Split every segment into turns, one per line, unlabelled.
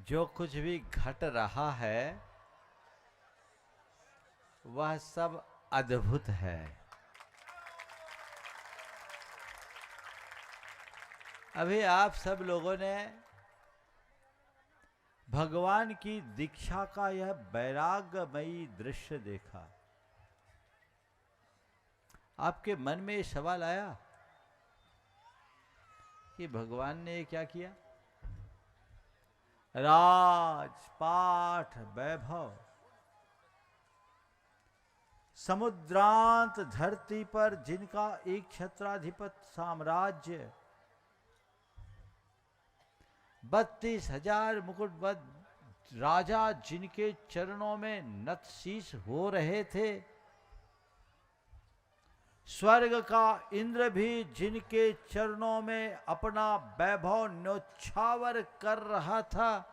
जो कुछ भी घट रहा है वह सब अद्भुत है। अभी आप सब लोगों ने भगवान की दीक्षा का यह वैराग्यमयी दृश्य देखा। आपके मन में ये सवाल आया कि भगवान ने ये क्या किया? राजपाट वैभव, समुद्रांत धरती पर जिनका एक छत्राधिपत साम्राज्य, 32,000 मुकुटबद्ध राजा जिनके चरणों में नतशीश हो रहे थे, स्वर्ग का इंद्र भी जिनके चरणों में अपना वैभव न्योछावर कर रहा था,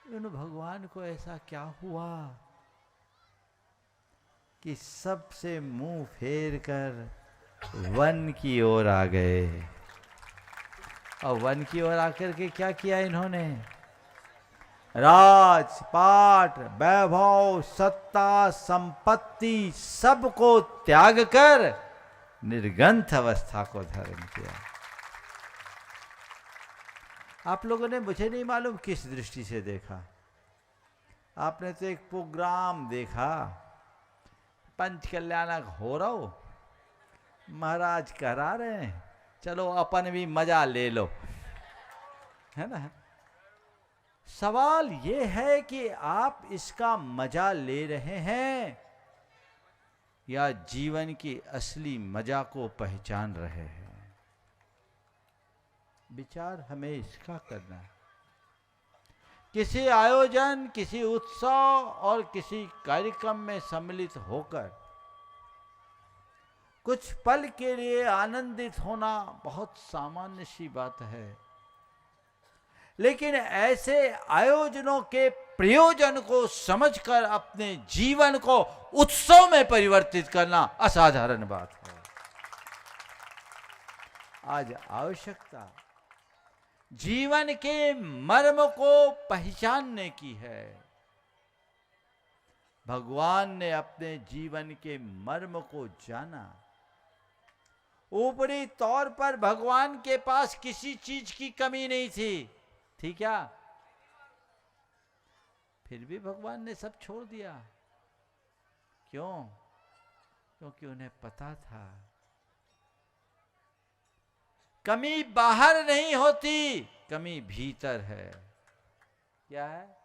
उन भगवान को ऐसा क्या हुआ कि सबसे मुंह फेर कर वन की ओर आ गए? और वन की ओर आकर के क्या किया इन्होंने? राजपाट वैभव सत्ता संपत्ति सबको त्याग कर निर्गंथ अवस्था को धारण किया। आप लोगों ने, मुझे नहीं मालूम किस दृष्टि से देखा, आपने तो एक प्रोग्राम देखा, पंच कल्याणक हो रहा हो, महाराज करा रहे हैं, चलो अपन भी मजा ले लो, है ना। सवाल ये है कि आप इसका मजा ले रहे हैं या जीवन की असली मजा को पहचान रहे हैं? विचार हमें इसका करना है। किसी आयोजन, किसी उत्सव और किसी कार्यक्रम में सम्मिलित होकर कुछ पल के लिए आनंदित होना बहुत सामान्य सी बात है, लेकिन ऐसे आयोजनों के प्रयोजन को समझकर अपने जीवन को उत्सव में परिवर्तित करना असाधारण बात है। आज आवश्यकता जीवन के मर्म को पहचानने की है। भगवान ने अपने जीवन के मर्म को जाना। ऊपरी तौर पर भगवान के पास किसी चीज की कमी नहीं थी, थी क्या? फिर भी भगवान ने सब छोड़ दिया। क्यों? क्योंकि उन्हें पता था कमी बाहर नहीं होती, कमी भीतर है। क्या है?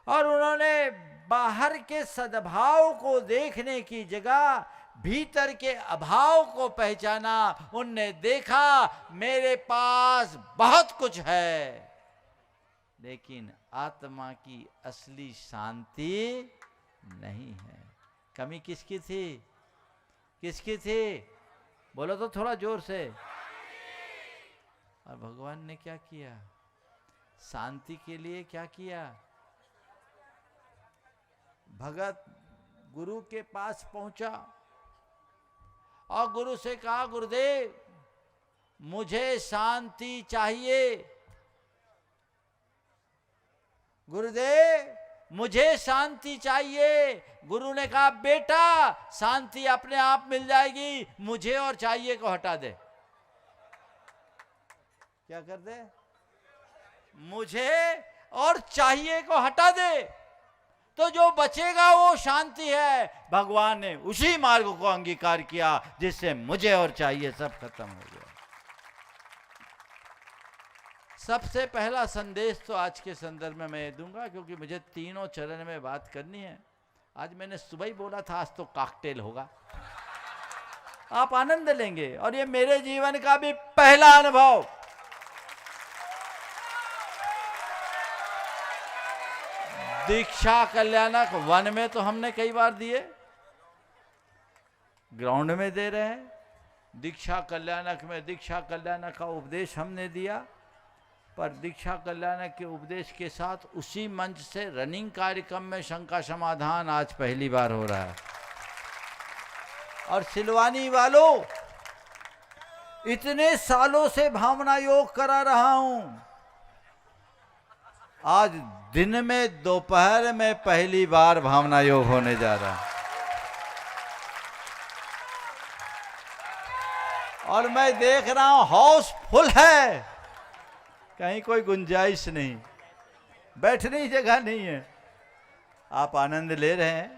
और उन्होंने बाहर के सद्भाव को देखने की जगह भीतर के अभाव को पहचाना। उनने देखा मेरे पास बहुत कुछ है, लेकिन आत्मा की असली शांति नहीं है। कमी किसकी थी? किसकी थी? बोलो तो थोड़ा जोर से। और भगवान ने क्या किया? शांति के लिए क्या किया? भगत गुरु के पास पहुंचा और गुरु से कहा, गुरुदेव मुझे शांति चाहिए, गुरुदेव मुझे शांति चाहिए। गुरु ने कहा, बेटा शांति अपने आप मिल जाएगी, मुझे और चाहिए को हटा दे। क्या कर दे? मुझे और चाहिए को हटा दे, तो जो बचेगा वो शांति है। भगवान ने उसी मार्ग को अंगीकार किया जिससे मुझे और चाहिए सब खत्म हो गया। सबसे पहला संदेश तो आज के संदर्भ में मैं दूंगा, क्योंकि मुझे तीनों चरण में बात करनी है। आज मैंने सुबह ही बोला था, आज तो कॉकटेल होगा, आप आनंद लेंगे। और ये मेरे जीवन का भी पहला अनुभव। दीक्षा कल्याणक वन में तो हमने कई बार दिए, ग्राउंड में दे रहे हैं। दीक्षा कल्याणक में दीक्षा कल्याणक का उपदेश हमने दिया, पर दीक्षा कल्याणक के उपदेश के साथ उसी मंच से रनिंग कार्यक्रम में शंका समाधान आज पहली बार हो रहा है। और सिलवानी वालों, इतने सालों से भावना योग करा रहा हूं, आज दिन में दोपहर में पहली बार भावना योग होने जा रहा है। और मैं देख रहा हूं हाउस फुल है, कहीं कोई गुंजाइश नहीं, बैठने की जगह नहीं है। आप आनंद ले रहे हैं।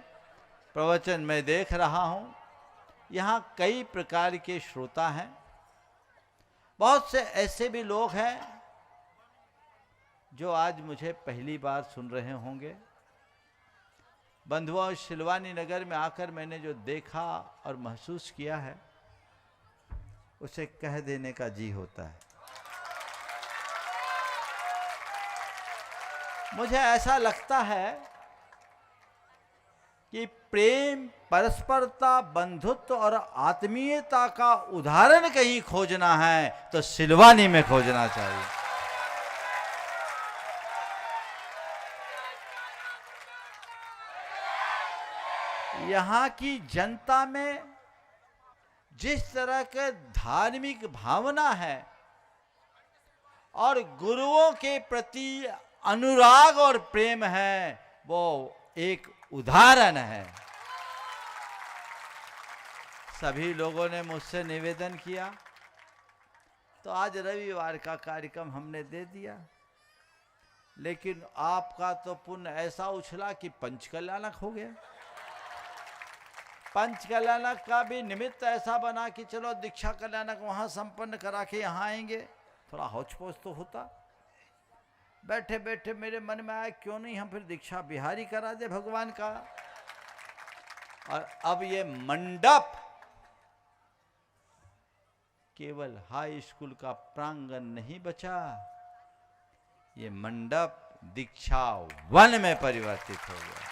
प्रवचन मैं देख रहा हूं, यहाँ कई प्रकार के श्रोता हैं। बहुत से ऐसे भी लोग हैं जो आज मुझे पहली बार सुन रहे होंगे। बंधुओं, शिलवानी नगर में आकर मैंने जो देखा और महसूस किया है, उसे कह देने का जी होता है। मुझे ऐसा लगता है कि प्रेम, परस्परता, बंधुत्व और आत्मीयता का उदाहरण कहीं खोजना है तो शिलवानी में खोजना चाहिए। यहाँ की जनता में जिस तरह के धार्मिक भावना है और गुरुओं के प्रति अनुराग और प्रेम है, वो एक उदाहरण है। सभी लोगों ने मुझसे निवेदन किया, तो आज रविवार का कार्यक्रम हमने दे दिया, लेकिन आपका तो पुण्य ऐसा उछला कि पंचकल्याणक हो गया। पंचकल्याणक का भी निमित्त ऐसा बना कि चलो दीक्षा कल्याणक वहां संपन्न करा के यहाँ आएंगे, थोड़ा हौच पौच तो होता। बैठे बैठे मेरे मन में आया, क्यों नहीं हम फिर दीक्षा बिहारी करा दे भगवान का। और अब ये मंडप केवल हाई स्कूल का प्रांगण नहीं बचा, ये मंडप दीक्षा वन में परिवर्तित हो गया।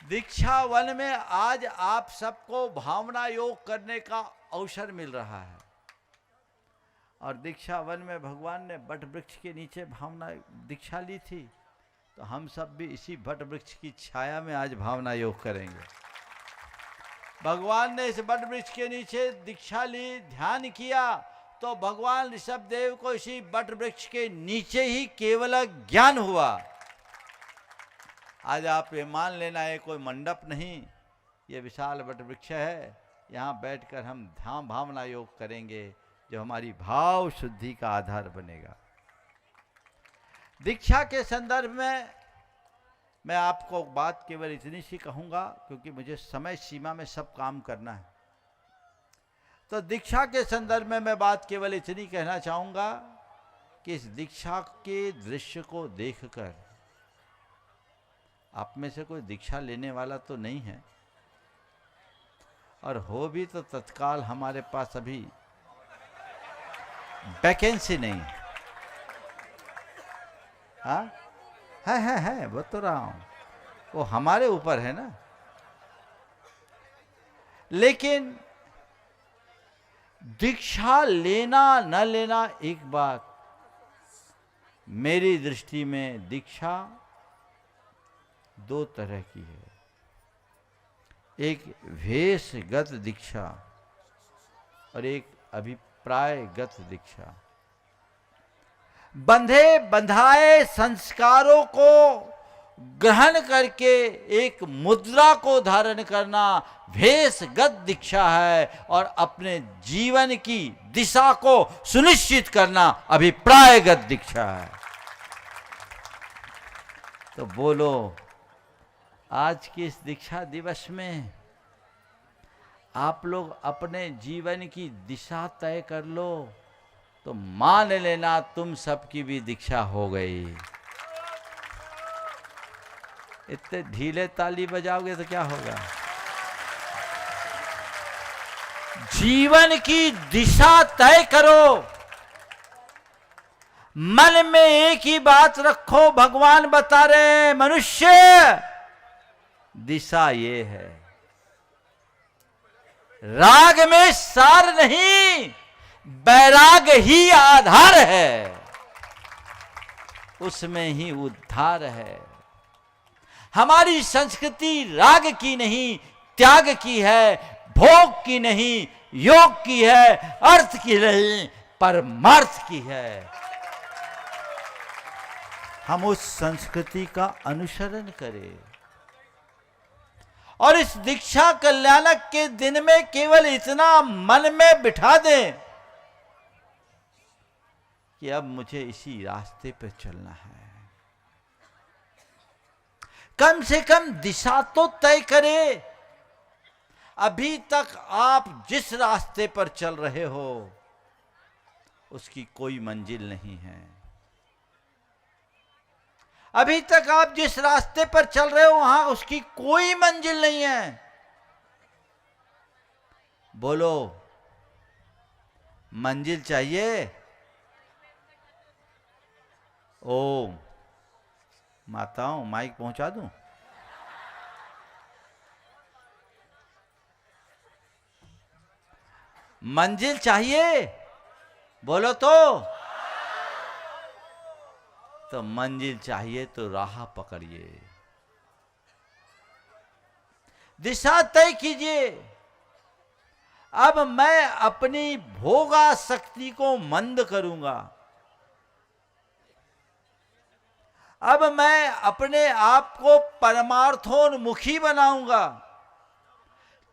दीक्षा वन में आज आप सबको भावना योग करने का अवसर मिल रहा है। और दीक्षा वन में भगवान ने बट वृक्ष के नीचे भावना दीक्षा ली थी, तो हम सब भी इसी बट वृक्ष की छाया में आज भावना योग करेंगे। भगवान ने इस बट वृक्ष के नीचे दीक्षा ली, ध्यान किया, तो भगवान ऋषभदेव को इसी बट वृक्ष के नीचे ही केवल ज्ञान हुआ। आज आप ये मान लेना, ये कोई मंडप नहीं, ये विशाल बट वृक्ष है। यहाँ बैठकर हम ध्यान भावना योग करेंगे, जो हमारी भाव शुद्धि का आधार बनेगा। दीक्षा के संदर्भ में मैं आपको बात केवल इतनी सी कहूँगा, क्योंकि मुझे समय सीमा में सब काम करना है। तो दीक्षा के संदर्भ में मैं बात केवल इतनी कहना चाहूँगा कि इस दीक्षा के दृश्य को देखकर, आप में से कोई दीक्षा लेने वाला तो नहीं है, और हो भी तो तत्काल हमारे पास अभी वैकेंसी नहीं। हाँ, है वो तो रहा हूं, वो हमारे ऊपर है ना। लेकिन दीक्षा लेना न लेना एक बात, मेरी दृष्टि में दीक्षा दो तरह की है। एक भेषगत दीक्षा और एक अभिप्रायगत दीक्षा। बंधे बंधाए संस्कारों को ग्रहण करके एक मुद्रा को धारण करना भेषगत दीक्षा है, और अपने जीवन की दिशा को सुनिश्चित करना अभिप्रायगत दीक्षा है। तो बोलो, आज के इस दीक्षा दिवस में आप लोग अपने जीवन की दिशा तय कर लो, तो मान लेना तुम सबकी भी दीक्षा हो गई। इतने ढीले ताली बजाओगे तो क्या होगा? जीवन की दिशा तय करो, मन में एक ही बात रखो, भगवान बता रहे मनुष्य दिशा ये है। राग में सार नहीं, बैराग ही आधार है, उसमें ही उद्धार है। हमारी संस्कृति राग की नहीं, त्याग की है। भोग की नहीं, योग की है, अर्थ की नहीं, परमार्थ की है। हम उस संस्कृति का अनुसरण करें और इस दीक्षा कल्याणक के दिन में केवल इतना मन में बिठा दें कि अब मुझे इसी रास्ते पर चलना है। कम से कम दिशा तो तय करें। अभी तक आप जिस रास्ते पर चल रहे हो उसकी कोई मंजिल नहीं है। अभी तक आप जिस रास्ते पर चल रहे हो वहां उसकी कोई मंजिल नहीं है। बोलो, मंजिल चाहिए? ओम माताओं, माइक पहुंचा दूं? मंजिल चाहिए? बोलो तो मंजिल चाहिए तो राह पकड़िए, दिशा तय कीजिए। अब मैं अपनी भोगा शक्ति को मंद करूंगा। अब मैं अपने आप को परमार्थोन्मुखी बनाऊंगा।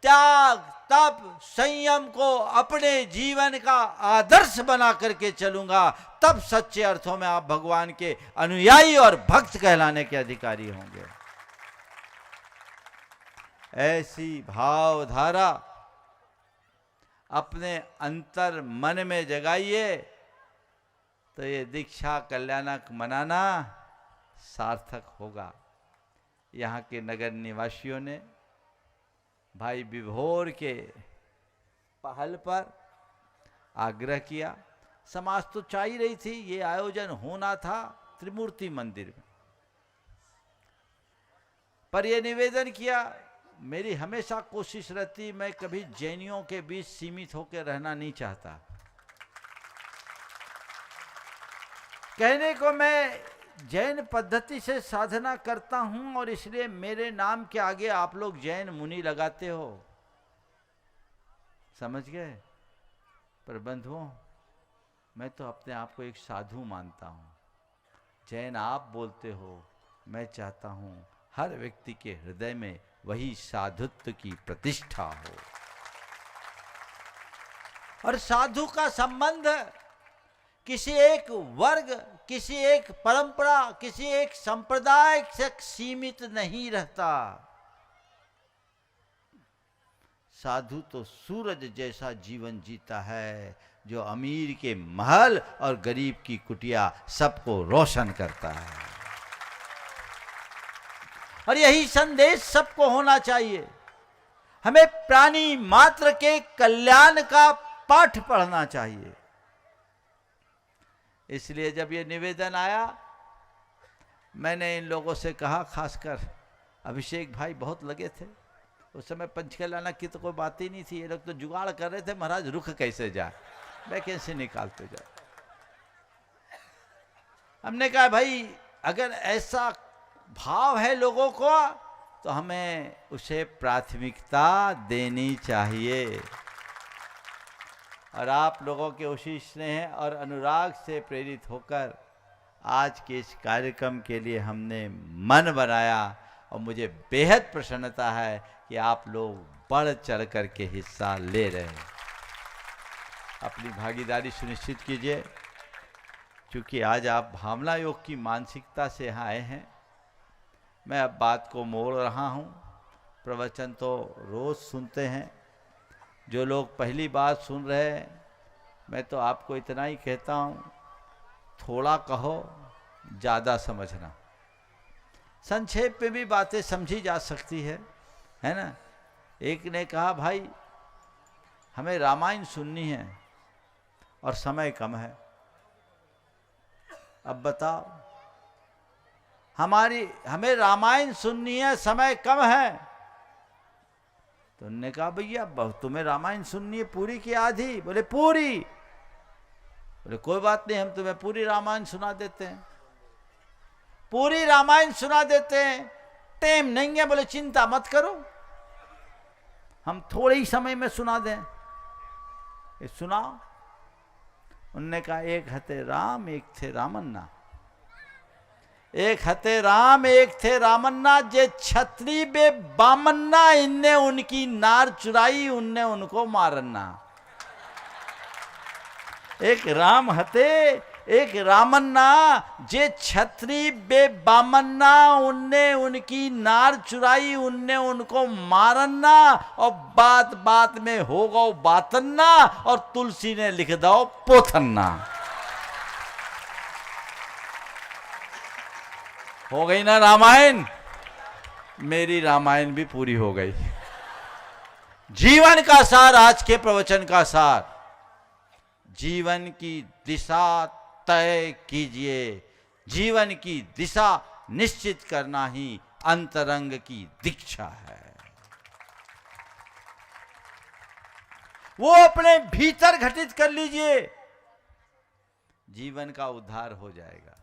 त्याग, तप, संयम को अपने जीवन का आदर्श बना करके चलूंगा। तब सच्चे अर्थों में आप भगवान के अनुयायी और भक्त कहलाने के अधिकारी होंगे। ऐसी भावधारा अपने अंतर मन में जगाइए तो ये दीक्षा कल्याणक मनाना सार्थक होगा। यहाँ के नगर निवासियों ने भाई विभोर के पहल पर आग्रह किया। समाज तो चाह ही रही थी, ये आयोजन होना था त्रिमूर्ति मंदिर में, पर यह निवेदन किया। मेरी हमेशा कोशिश रहती, मैं कभी जैनियों के बीच सीमित होकर रहना नहीं चाहता। कहने को मैं जैन पद्धति से साधना करता हूं और इसलिए मेरे नाम के आगे आप लोग जैन मुनि लगाते हो, समझ गए? पर बंधुओं, मैं तो अपने आप को एक साधु मानता हूं। जैन आप बोलते हो, मैं चाहता हूं हर व्यक्ति के हृदय में वही साधुत्व की प्रतिष्ठा हो। और साधु का संबंध किसी एक वर्ग, किसी एक परंपरा, किसी एक संप्रदाय से सीमित नहीं रहता। साधु तो सूरज जैसा जीवन जीता है, जो अमीर के महल और गरीब की कुटिया सबको रोशन करता है। और यही संदेश सबको होना चाहिए। हमें प्राणी मात्र के कल्याण का पाठ पढ़ना चाहिए। इसलिए जब ये निवेदन आया, मैंने इन लोगों से कहा, खासकर अभिषेक भाई बहुत लगे थे उस समय, पंचकल्याण की तो कोई बात ही नहीं थी। ये लोग तो जुगाड़ कर रहे थे, महाराज रुख कैसे जाए, वैकेंसी निकालते जाए। हमने कहा भाई अगर ऐसा भाव है लोगों को तो हमें उसे प्राथमिकता देनी चाहिए। और आप लोगों के उसी स्नेह और अनुराग से प्रेरित होकर आज के इस कार्यक्रम के लिए हमने मन बनाया और मुझे बेहद प्रसन्नता है कि आप लोग बढ़ चढ़ कर के हिस्सा ले रहे हैं। अपनी भागीदारी सुनिश्चित कीजिए। क्योंकि आज आप भावना योग की मानसिकता से यहाँ आए हैं, मैं अब बात को मोड़ रहा हूँ। प्रवचन तो रोज़ सुनते हैं, जो लोग पहली बार सुन रहे हैं, मैं तो आपको इतना ही कहता हूँ, थोड़ा कहो ज़्यादा समझना। संक्षेप में भी बातें समझी जा सकती है ना। एक ने कहा भाई हमें रामायण सुननी है और समय कम है, अब बताओ हमें रामायण सुननी है, समय कम है। तो उन्होंने कहा भैया तुम्हें रामायण सुननी है पूरी की आधी? बोले पूरी। बोले कोई बात नहीं, हम तुम्हें पूरी रामायण सुना देते हैं। पूरी रामायण सुना देते हैं। टाइम नहीं है? बोले चिंता मत करो, हम थोड़े ही समय में सुना दें। ये सुनाओ। उनने कहा एक हते राम एक थे रामन्ना, एक हते राम एक थे रामन्ना, जे छत्री बे बामन्ना, इनने उनकी नार चुराई उनने उनको मारन्ना। एक राम हते एक रामन्ना, जे छत्री बे बामन्ना, उनने उनकी नार चुराई उनने उनको मारन्ना, और बात बात में हो गो बातन्ना, और तुलसी ने लिख दो पोथन्ना। हो गई ना रामायण? मेरी रामायण भी पूरी हो गई। जीवन का सार, आज के प्रवचन का सार, जीवन की दिशा तय कीजिए। जीवन की दिशा निश्चित करना ही अंतरंग की दीक्षा है। वो अपने भीतर घटित कर लीजिए, जीवन का उद्धार हो जाएगा।